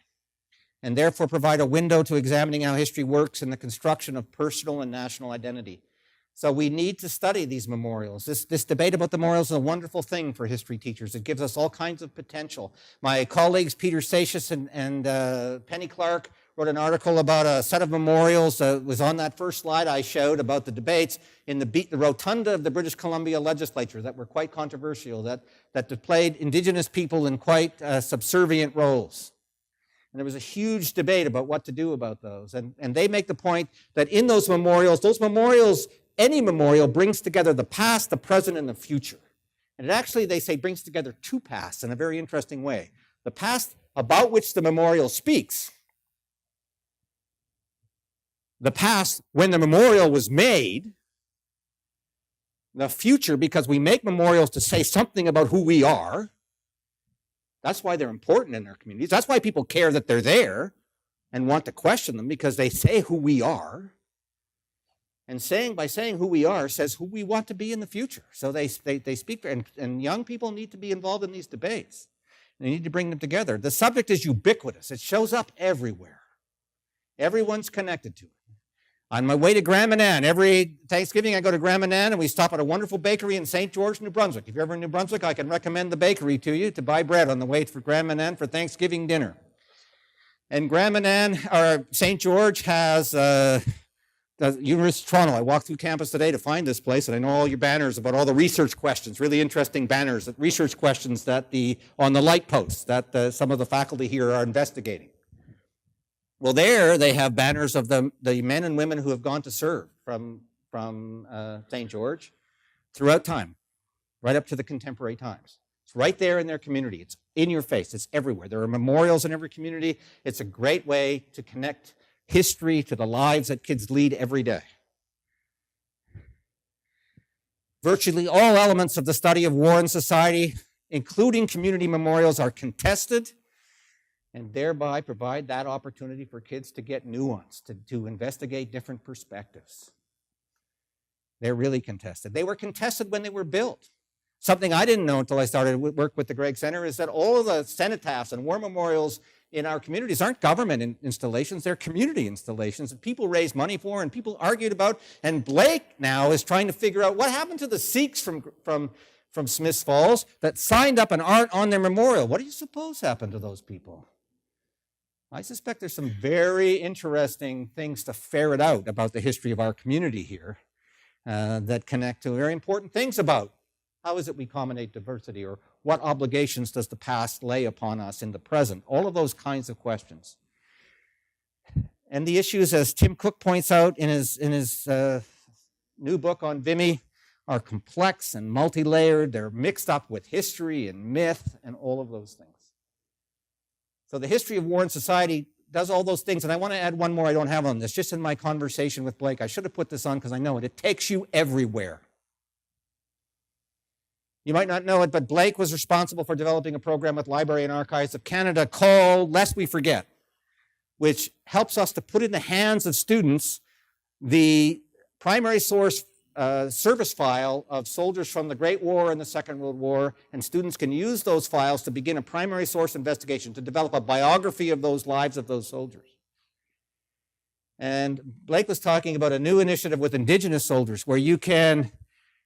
and therefore provide a window to examining how history works in the construction of personal and national identity. So we need to study these memorials. This debate about the memorials is a wonderful thing for history teachers. It gives us all kinds of potential. My colleagues Peter Seixas and Penny Clark wrote an article about a set of memorials that was on that first slide I showed about the debates in the rotunda of the British Columbia legislature that were quite controversial, that displayed Indigenous people in quite subservient roles. And there was a huge debate about what to do about those. And they make the point that in those memorials, any memorial brings together the past, the present, and the future. And it actually, they say, brings together 2 pasts in a very interesting way. The past about which the memorial speaks, the past when the memorial was made, the future because we make memorials to say something about who we are. That's why they're important in our communities. That's why people care that they're there and want to question them, because they say who we are. And by saying who we are says who we want to be in the future. So they speak, and young people need to be involved in these debates. And you need to bring them together. The subject is ubiquitous. It shows up everywhere. Everyone's connected to it. On my way to Grand Manan, every Thanksgiving I go to Grand Manan and we stop at a wonderful bakery in St. George, New Brunswick. If you're ever in New Brunswick, I can recommend the bakery to you to buy bread on the way for Grand Manan for Thanksgiving dinner. And Grand Manan, or St. George, has the University of Toronto. I walked through campus today to find this place, and I know all your banners about all the research questions, really interesting banners, research questions that on the light posts that some of the faculty here are investigating. Well, there they have banners of the men and women who have gone to serve from St. George throughout time, right up to the contemporary times. It's right there in their community. It's in your face. It's everywhere. There are memorials in every community. It's a great way to connect history to the lives that kids lead every day. Virtually all elements of the study of war and society, including community memorials, are contested and thereby provide that opportunity for kids to get nuance, to investigate different perspectives. They're really contested. They were contested when they were built. Something I didn't know until I started work with the Gregg Center is that all of the cenotaphs and war memorials in our communities aren't government installations, they're community installations that people raise money for and people argued about. And Blake now is trying to figure out what happened to the Sikhs from Smiths Falls that signed up an art on their memorial. What do you suppose happened to those people? I suspect there's some very interesting things to ferret out about the history of our community here that connect to very important things about how is it we accommodate diversity, or what obligations does the past lay upon us in the present? All of those kinds of questions. And the issues, as Tim Cook points out in his new book on Vimy, are complex and multi-layered. They're mixed up with history and myth and all of those things. So the history of war and society does all those things. And I want to add one more I don't have on this. Just in my conversation with Blake, I should have put this on because I know it. It takes you everywhere. You might not know it, but Blake was responsible for developing a program with Library and Archives of Canada called Lest We Forget, which helps us to put in the hands of students the primary source service file of soldiers from the Great War and the Second World War, and students can use those files to begin a primary source investigation, to develop a biography of those lives of those soldiers. And Blake was talking about a new initiative with Indigenous soldiers where you can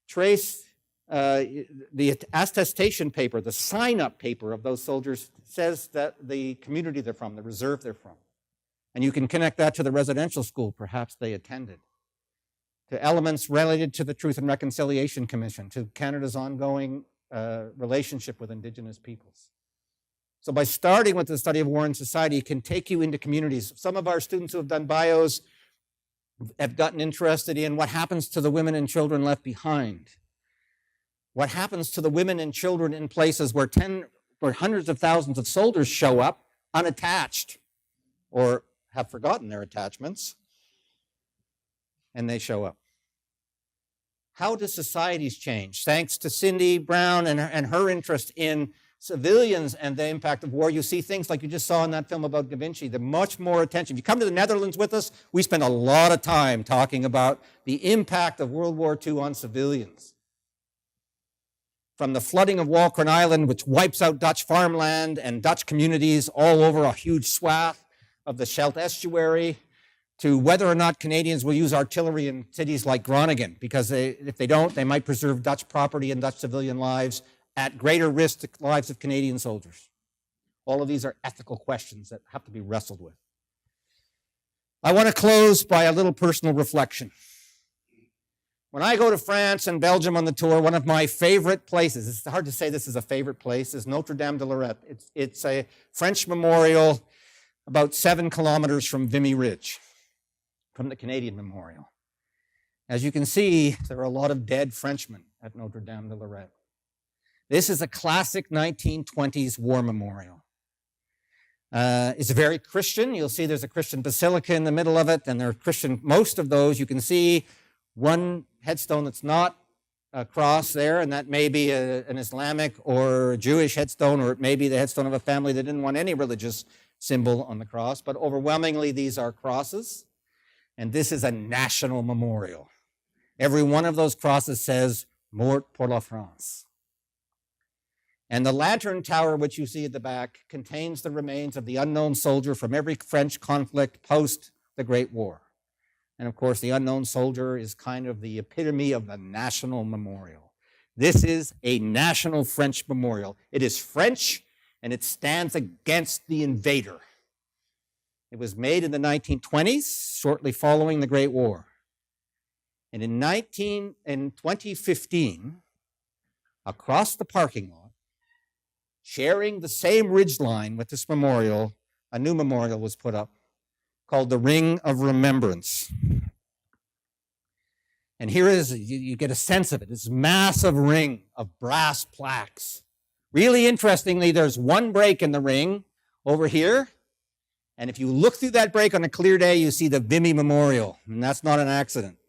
trace the attestation paper, the sign-up paper of those soldiers says that the community they're from, the reserve they're from. And you can connect that to the residential school perhaps they attended, to elements related to the Truth and Reconciliation Commission, to Canada's ongoing relationship with Indigenous peoples. So by starting with the study of war and society, it can take you into communities. Some of our students who have done bios have gotten interested in what happens to the women and children left behind. What happens to the women and children in places where hundreds of thousands of soldiers show up unattached or have forgotten their attachments, and they show up. How do societies change? Thanks to Cindy Brown and her interest in civilians and the impact of war, you see things like you just saw in that film about Da Vinci. There's much more attention. If you come to the Netherlands with us, we spend a lot of time talking about the impact of World War II on civilians. From the flooding of Walcheren Island, which wipes out Dutch farmland and Dutch communities all over a huge swath of the Scheldt estuary, to whether or not Canadians will use artillery in cities like Groningen, because if they don't, they might preserve Dutch property and Dutch civilian lives at greater risk to the lives of Canadian soldiers. All of these are ethical questions that have to be wrestled with. I want to close by a little personal reflection. When I go to France and Belgium on the tour, one of my favorite places, it's hard to say this is a favorite place, is Notre Dame de Lorette. It's a French memorial about 7 kilometers from Vimy Ridge, from the Canadian Memorial. As you can see, there are a lot of dead Frenchmen at Notre Dame de Lorette. This is a classic 1920s war memorial. It's very Christian. You'll see there's a Christian basilica in the middle of it, and there are Christian, most of those. You can see one headstone that's not a cross there, and that may be an Islamic or a Jewish headstone, or it may be the headstone of a family that didn't want any religious symbol on the cross, but overwhelmingly these are crosses, and this is a national memorial. Every one of those crosses says, Mort pour la France. And the lantern tower, which you see at the back, contains the remains of the unknown soldier from every French conflict post the Great War. And of course, the unknown soldier is kind of the epitome of the national memorial. This is a national French memorial. It is French, and it stands against the invader. It was made in the 1920s, shortly following the Great War. And in 2015, across the parking lot, sharing the same ridgeline with this memorial, a new memorial was put up called the Ring of Remembrance. And here is, you get a sense of it, this massive ring of brass plaques. Really interestingly, there's one break in the ring over here. And if you look through that break on a clear day, you see the Vimy Memorial. And that's not an accident,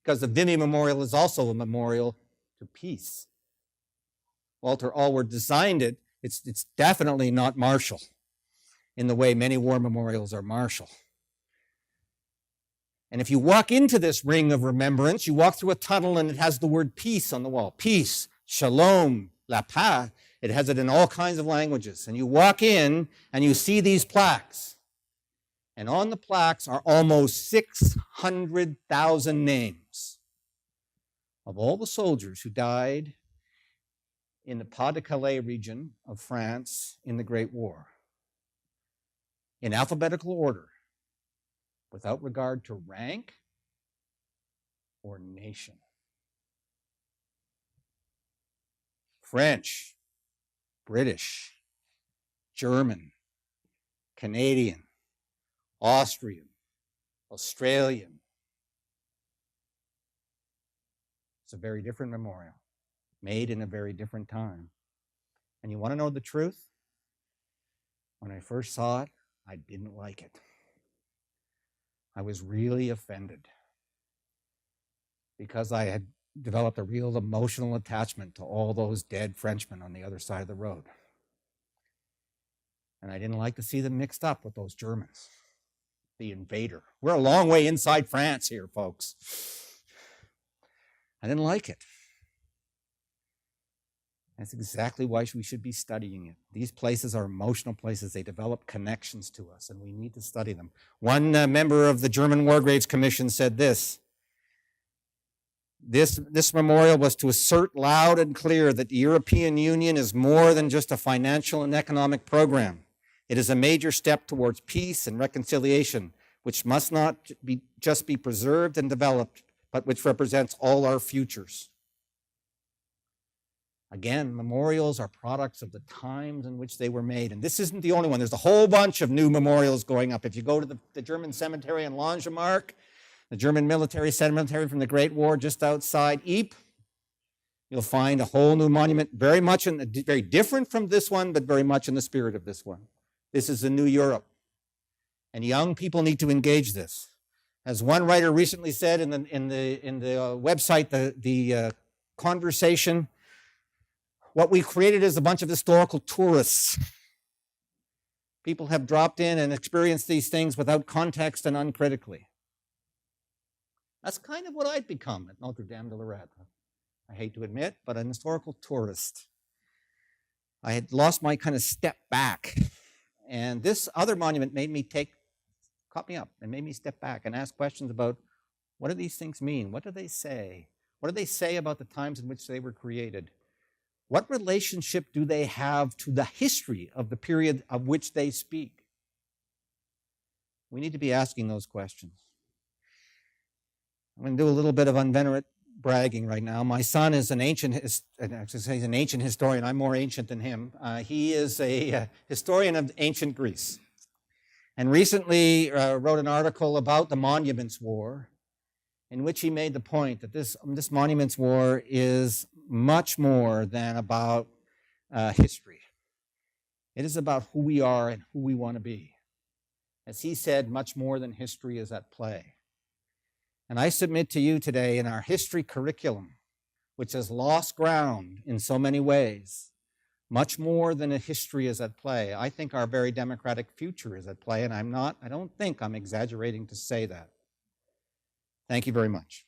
because the Vimy Memorial is also a memorial to peace. Walter Allward designed it. It's definitely not martial in the way many war memorials are martial. And if you walk into this ring of remembrance, you walk through a tunnel and it has the word peace on the wall. Peace, shalom, la paix. It has it in all kinds of languages. And you walk in and you see these plaques. And on the plaques are almost 600,000 names of all the soldiers who died in the Pas-de-Calais region of France in the Great War, in alphabetical order, without regard to rank or nation. French, British, German, Canadian, Austrian, Australian. It's a very different memorial, made in a very different time. And you want to know the truth? When I first saw it, I didn't like it. I was really offended because I had developed a real emotional attachment to all those dead Frenchmen on the other side of the road. And I didn't like to see them mixed up with those Germans, the invader. We're a long way inside France here, folks. I didn't like it. That's exactly why we should be studying it. These places are emotional places. They develop connections to us, and we need to study them. One member of the German War Graves Commission said this memorial was to assert loud and clear that the European Union is more than just a financial and economic program. It is a major step towards peace and reconciliation, which must not just be preserved and developed, but which represents all our futures. Again, memorials are products of the times in which they were made. And this isn't the only one. There's a whole bunch of new memorials going up. If you go to the German cemetery in Langemarck, the German military cemetery from the Great War just outside Ypres, you'll find a whole new monument, very different from this one, but very much in the spirit of this one. This is the new Europe. And young people need to engage this. As one writer recently said in the website, the conversation, what we created is a bunch of historical tourists. People have dropped in and experienced these things without context and uncritically. That's kind of what I'd become at Notre Dame de Lorette. I hate to admit, but an historical tourist. I had lost my kind of step back. And this other monument caught me up and made me step back and ask questions about what do these things mean? What do they say? What do they say about the times in which they were created? What relationship do they have to the history of the period of which they speak? We need to be asking those questions. I'm going to do a little bit of unvenerate bragging right now. My son is an ancient historian. I'm more ancient than him. He is a historian of ancient Greece, and recently wrote an article about the Monuments War, in which he made the point that this Monuments War is much more than about history. It is about who we are and who we want to be. As he said, much more than history is at play. And I submit to you today, in our history curriculum, which has lost ground in so many ways, much more than a history is at play. I think our very democratic future is at play, and I don't think I'm exaggerating to say that. Thank you very much.